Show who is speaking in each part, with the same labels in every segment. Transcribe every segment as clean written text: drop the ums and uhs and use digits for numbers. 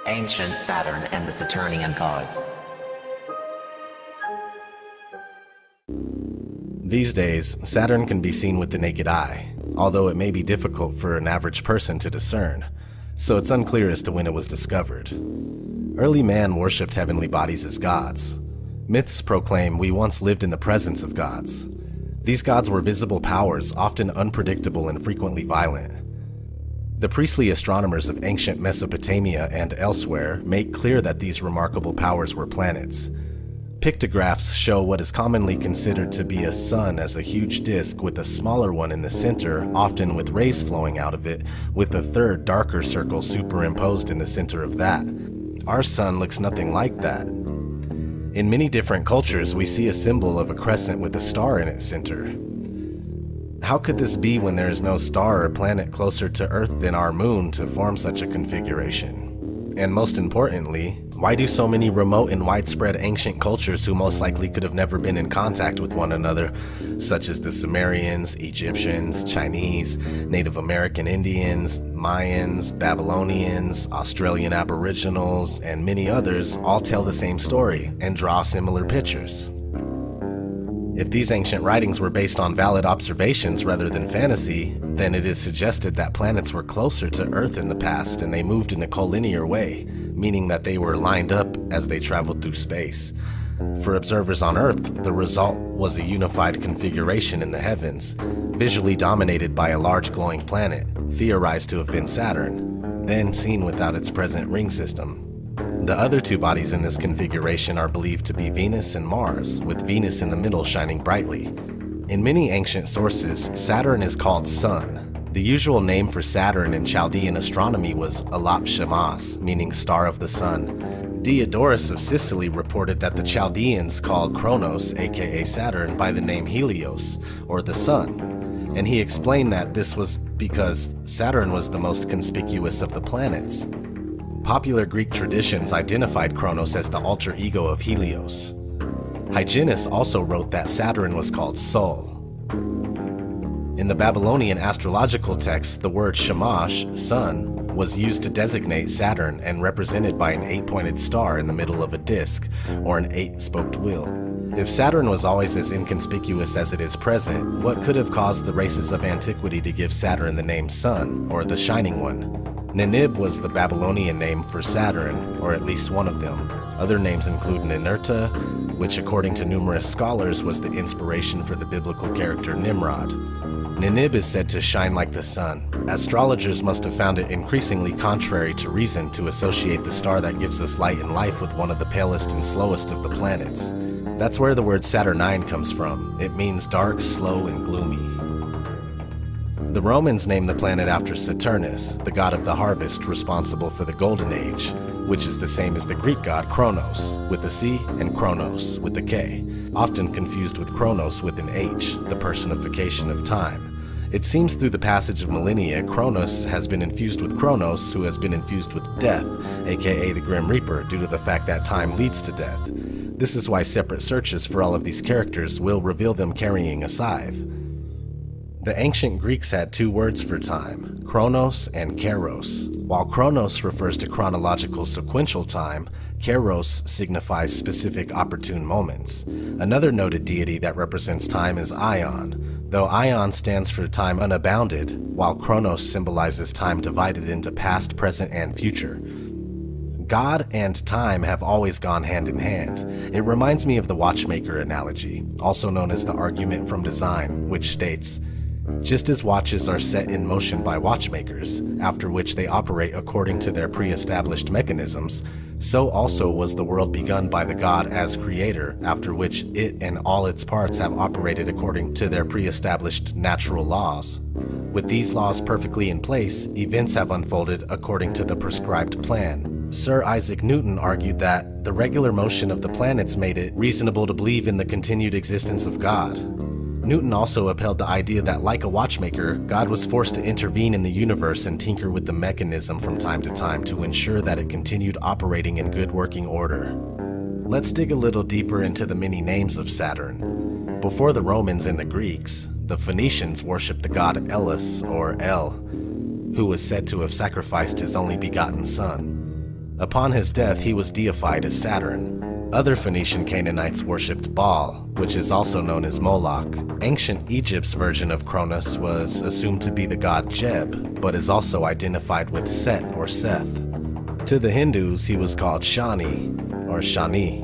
Speaker 1: Ancient Saturn and the Saturnian gods.
Speaker 2: These days, Saturn can be seen with the naked eye, although it may be difficult for an average person to discern, so it's unclear as to when it was discovered. Early man worshipped heavenly bodies as gods. Myths proclaim we once lived in the presence of gods. These gods were visible powers, often unpredictable and frequently violent. The priestly astronomers of ancient Mesopotamia and elsewhere make clear that these remarkable powers were planets. Pictographs show what is commonly considered to be a sun as a huge disk with a smaller one in the center, often with rays flowing out of it, with a third darker circle superimposed in the center of that. Our sun looks nothing like that. In many different cultures, we see a symbol of a crescent with a star in its center. How could this be when there is no star or planet closer to Earth than our moon to form such a configuration? And most importantly, why do so many remote and widespread ancient cultures who most likely could have never been in contact with one another, such as the Sumerians, Egyptians, Chinese, Native American Indians, Mayans, Babylonians, Australian Aboriginals, and many others all tell the same story and draw similar pictures? If these ancient writings were based on valid observations rather than fantasy, then it is suggested that planets were closer to Earth in the past and they moved in a collinear way, meaning that they were lined up as they traveled through space. For observers on Earth, the result was a unified configuration in the heavens, visually dominated by a large glowing planet, theorized to have been Saturn, then seen without its present ring system. The other two bodies in this configuration are believed to be Venus and Mars, with Venus in the middle shining brightly. In many ancient sources, Saturn is called Sun. The usual name for Saturn in Chaldean astronomy was Alap Shamash, meaning star of the sun. Diodorus of Sicily reported that the Chaldeans called Kronos, aka Saturn, by the name Helios, or the sun. And he explained that this was because Saturn was the most conspicuous of the planets. Popular Greek traditions identified Kronos as the alter ego of Helios. Hyginus also wrote that Saturn was called Sol. In the Babylonian astrological text, the word Shamash, sun, was used to designate Saturn and represented by an 8-pointed star in the middle of a disk, or an 8-spoked wheel. If Saturn was always as inconspicuous as it is present, what could have caused the races of antiquity to give Saturn the name Sun, or the Shining One? Ninib was the Babylonian name for Saturn, or at least one of them. Other names include Ninurta, which according to numerous scholars was the inspiration for the biblical character Nimrod. Ninib is said to shine like the sun. Astrologers must have found it increasingly contrary to reason to associate the star that gives us light and life with one of the palest and slowest of the planets. That's where the word Saturnine comes from. It means dark, slow, and gloomy. The Romans named the planet after Saturnus, the god of the harvest responsible for the Golden Age, which is the same as the Greek god Kronos, with a C, and Chronos, with a K, often confused with Kronos with an H, the personification of time. It seems through the passage of millennia, Kronos has been infused with Kronos, who has been infused with death, aka the Grim Reaper, due to the fact that time leads to death. This is why separate searches for all of these characters will reveal them carrying a scythe. The ancient Greeks had two words for time, chronos and kairos. While chronos refers to chronological sequential time, kairos signifies specific opportune moments. Another noted deity that represents time is Ion, though Ion stands for time unbounded, while chronos symbolizes time divided into past, present, and future. God and time have always gone hand in hand. It reminds me of the watchmaker analogy, also known as the argument from design, which states, just as watches are set in motion by watchmakers, after which they operate according to their pre-established mechanisms, so also was the world begun by the God as creator, after which it and all its parts have operated according to their pre-established natural laws. With these laws perfectly in place, events have unfolded according to the prescribed plan. Sir Isaac Newton argued that the regular motion of the planets made it reasonable to believe in the continued existence of God. Newton also upheld the idea that, like a watchmaker, God was forced to intervene in the universe and tinker with the mechanism from time to time to ensure that it continued operating in good working order. Let's dig a little deeper into the many names of Saturn. Before the Romans and the Greeks, the Phoenicians worshipped the god Elis, or El, who was said to have sacrificed his only begotten son. Upon his death, he was deified as Saturn. Other Phoenician Canaanites worshipped Baal, which is also known as Moloch. Ancient Egypt's version of Cronus was assumed to be the god Jeb, but is also identified with Set or Seth. To the Hindus, he was called Shani, or Shani.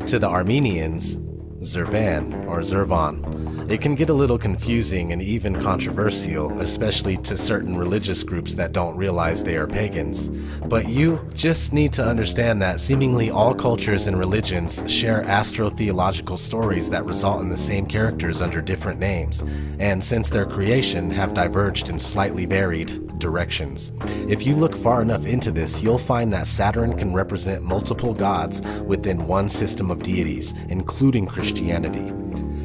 Speaker 2: To the Armenians, Zervan, or Zervan. It can get a little confusing and even controversial, especially to certain religious groups that don't realize they are pagans. But you just need to understand that seemingly all cultures and religions share astrotheological stories that result in the same characters under different names, and since their creation have diverged in slightly varied directions. If you look far enough into this, you'll find that Saturn can represent multiple gods within one system of deities, including Christianity.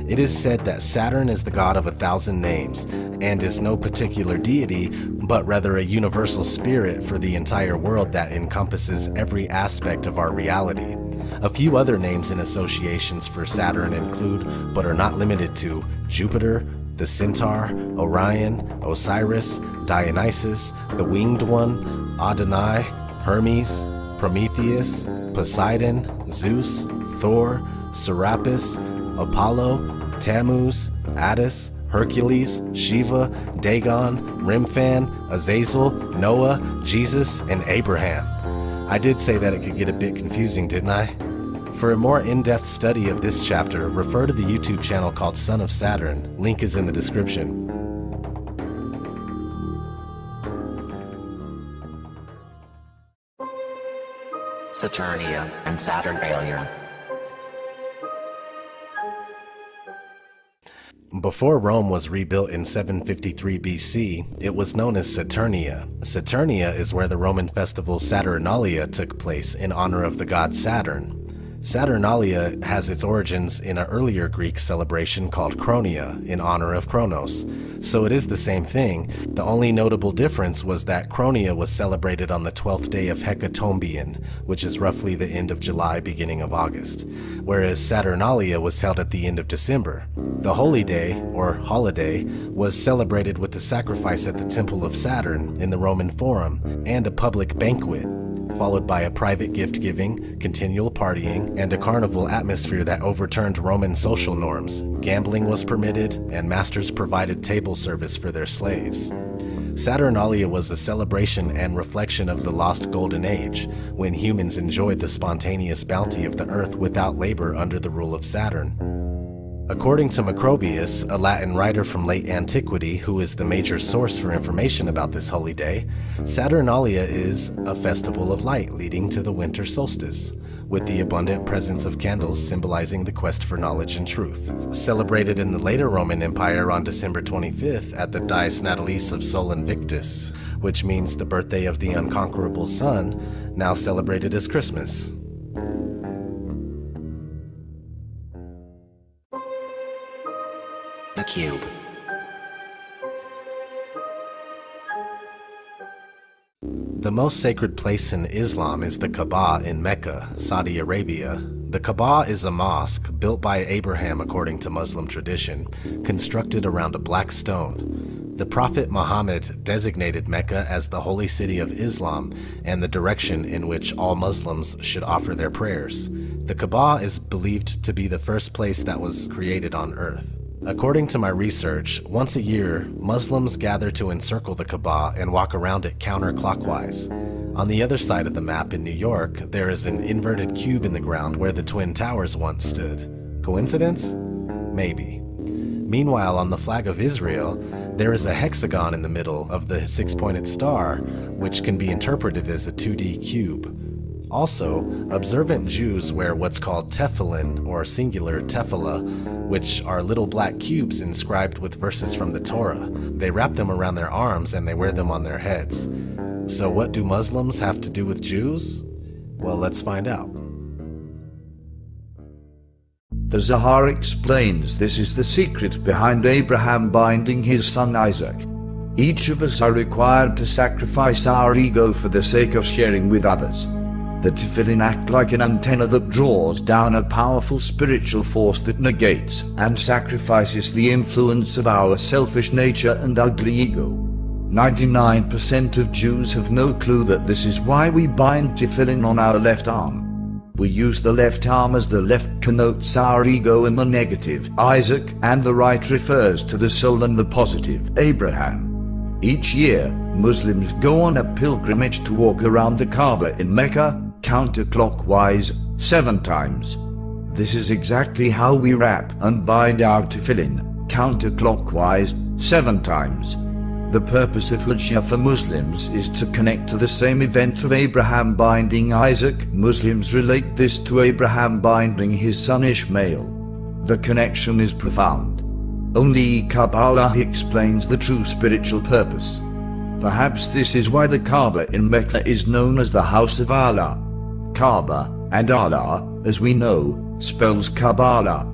Speaker 2: It is said that Saturn is the god of 1,000 names, and is no particular deity, but rather a universal spirit for the entire world that encompasses every aspect of our reality. A few other names and associations for Saturn include, but are not limited to, Jupiter, the Centaur, Orion, Osiris, Dionysus, the Winged One, Adonai, Hermes, Prometheus, Poseidon, Zeus, Thor, Serapis, Apollo, Tammuz, Attis, Hercules, Shiva, Dagon, Remphan, Azazel, Noah, Jesus, and Abraham. I did say that it could get a bit confusing, didn't I? For a more in-depth study of this chapter, refer to the YouTube channel called Son of Saturn. Link is in the description.
Speaker 1: Saturnia and Saturnalia.
Speaker 2: Before Rome was rebuilt in 753 BC, it was known as Saturnia. Saturnia is where the Roman festival Saturnalia took place in honor of the god Saturn. Saturnalia has its origins in an earlier Greek celebration called Chronia, in honor of Kronos. So it is the same thing. The only notable difference was that Chronia was celebrated on the 12th day of Hecatombion, which is roughly the end of July, beginning of August, whereas Saturnalia was held at the end of December. The holy day, or holiday, was celebrated with the sacrifice at the Temple of Saturn in the Roman Forum, and a public banquet, followed by a private gift-giving, continual partying, and a carnival atmosphere that overturned Roman social norms. Gambling was permitted, and masters provided table service for their slaves. Saturnalia was a celebration and reflection of the lost golden age, when humans enjoyed the spontaneous bounty of the earth without labor under the rule of Saturn. According to Macrobius, a Latin writer from late antiquity who is the major source for information about this holy day, Saturnalia is a festival of light leading to the winter solstice, with the abundant presence of candles symbolizing the quest for knowledge and truth. Celebrated in the later Roman Empire on December 25th at the Dies Natalis of Sol Invictus, which means the birthday of the unconquerable sun, now celebrated as Christmas.
Speaker 1: The cube.
Speaker 2: The most sacred place in Islam is the Kaaba in Mecca, Saudi Arabia. The Kaaba is a mosque built by Abraham according to Muslim tradition, constructed around a black stone. The Prophet Muhammad designated Mecca as the holy city of Islam and the direction in which all Muslims should offer their prayers. The Kaaba is believed to be the first place that was created on earth. According to my research, once a year, Muslims gather to encircle the Kaaba and walk around it counterclockwise. On the other side of the map in New York, there is an inverted cube in the ground where the Twin Towers once stood. Coincidence? Maybe. Meanwhile, on the flag of Israel, there is a hexagon in the middle of the six-pointed star, which can be interpreted as a 2D cube. Also, observant Jews wear what's called tefillin, or singular tefillah, which are little black cubes inscribed with verses from the Torah. They wrap them around their arms and they wear them on their heads. So what do Muslims have to do with Jews? Well, let's find out.
Speaker 3: The Zohar explains this is the secret behind Abraham binding his son Isaac. Each of us are required to sacrifice our ego for the sake of sharing with others. The tefillin act like an antenna that draws down a powerful spiritual force that negates and sacrifices the influence of our selfish nature and ugly ego. 99% of Jews have no clue that this is why we bind tefillin on our left arm. We use the left arm as the left connotes our ego and the negative, Isaac, and the right refers to the soul and the positive, Abraham. Each year, Muslims go on a pilgrimage to walk around the Kaaba in Mecca, counterclockwise, 7 times. This is exactly how we wrap and bind our tefillin, counterclockwise, 7 times. The purpose of Hajj for Muslims is to connect to the same event of Abraham binding Isaac. Muslims relate this to Abraham binding his son Ishmael. The connection is profound. Only Kabbalah explains the true spiritual purpose. Perhaps this is why the Kaaba in Mecca is known as the House of Allah. Kaaba, and Allah, as we know, spells Kabbalah.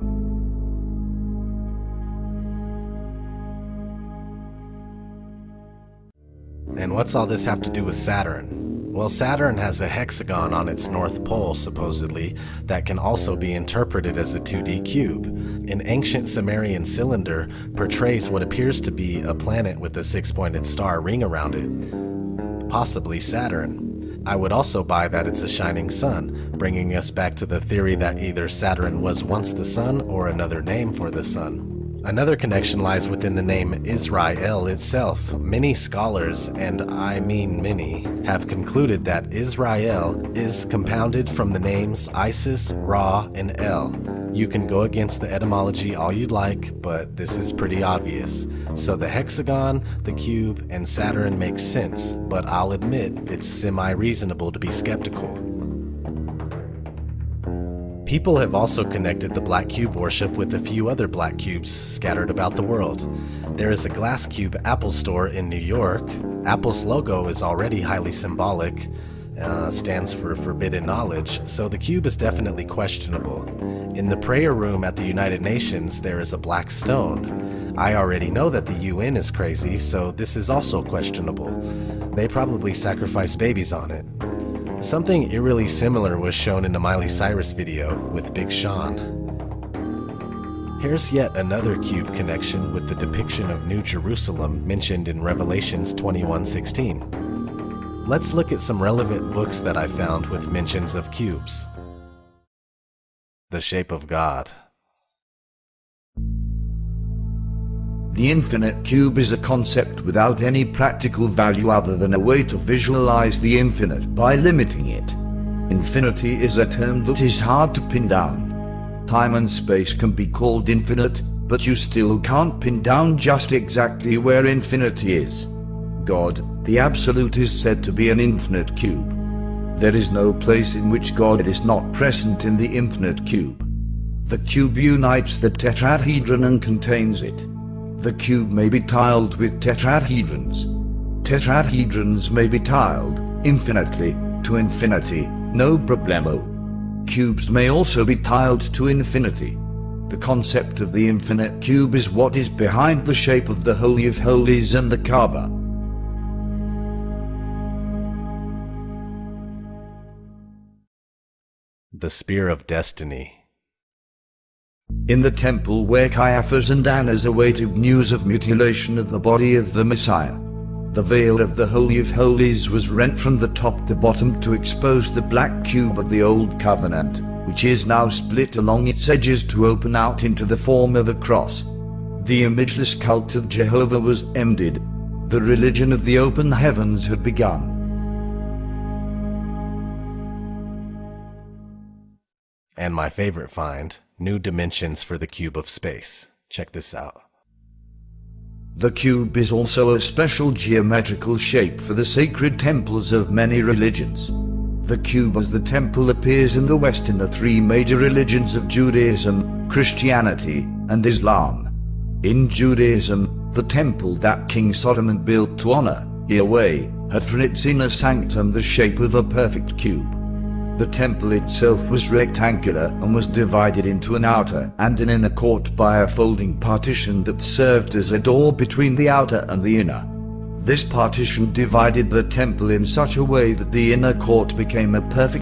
Speaker 2: And what's all this have to do with Saturn? Well, Saturn has a hexagon on its north pole, supposedly, that can also be interpreted as a 2D cube. An ancient Sumerian cylinder portrays what appears to be a planet with a 6-pointed star ring around it, possibly Saturn. I would also buy that it's a shining sun, bringing us back to the theory that either Saturn was once the sun or another name for the sun. Another connection lies within the name Israel itself. Many scholars, and I mean many, have concluded that Israel is compounded from the names Isis, Ra, and El. You can go against the etymology all you'd like, but this is pretty obvious. So the hexagon, the cube, and Saturn make sense, but I'll admit it's semi-reasonable to be skeptical. People have also connected the black cube worship with a few other black cubes scattered about the world. There is a glass cube Apple store in New York. Apple's logo is already highly symbolic, stands for forbidden knowledge, so the cube is definitely questionable. In the prayer room at the United Nations, there is a black stone. I already know that the UN is crazy, so this is also questionable. They probably sacrifice babies on it. Something eerily similar was shown in a Miley Cyrus video with Big Sean. Here's yet another cube connection with the depiction of New Jerusalem mentioned in Revelations 21:16. Let's look at some relevant books that I found with mentions of cubes. The Shape of God.
Speaker 3: The infinite cube is a concept without any practical value other than a way to visualize the infinite by limiting it. Infinity is a term that is hard to pin down. Time and space can be called infinite, but you still can't pin down just exactly where infinity is. God, the Absolute, is said to be an infinite cube. There is no place in which God is not present in the infinite cube. The cube unites the tetrahedron and contains it. The cube may be tiled with tetrahedrons. Tetrahedrons may be tiled, infinitely, to infinity, no problemo. Cubes may also be tiled to infinity. The concept of the infinite cube is what is behind the shape of the Holy of Holies and the Kaaba.
Speaker 2: The Spear of Destiny.
Speaker 3: In the temple where Caiaphas and Annas awaited news of mutilation of the body of the Messiah, the veil of the Holy of Holies was rent from the top to bottom to expose the black cube of the Old Covenant, which is now split along its edges to open out into the form of a cross. The imageless cult of Jehovah was ended. The religion of the open heavens had begun.
Speaker 2: And my favorite find, new dimensions for the cube of space. Check this out.
Speaker 3: The cube is also a special geometrical shape for the sacred temples of many religions. The cube as the temple appears in the West in the three major religions of Judaism, Christianity, and Islam. In Judaism, the temple that King Solomon built to honor Yahweh had for its inner sanctum the shape of a perfect cube. The temple itself was rectangular and was divided into an outer and an inner court by a folding partition that served as a door between the outer and the inner. This partition divided the temple in such a way that the inner court became a perfect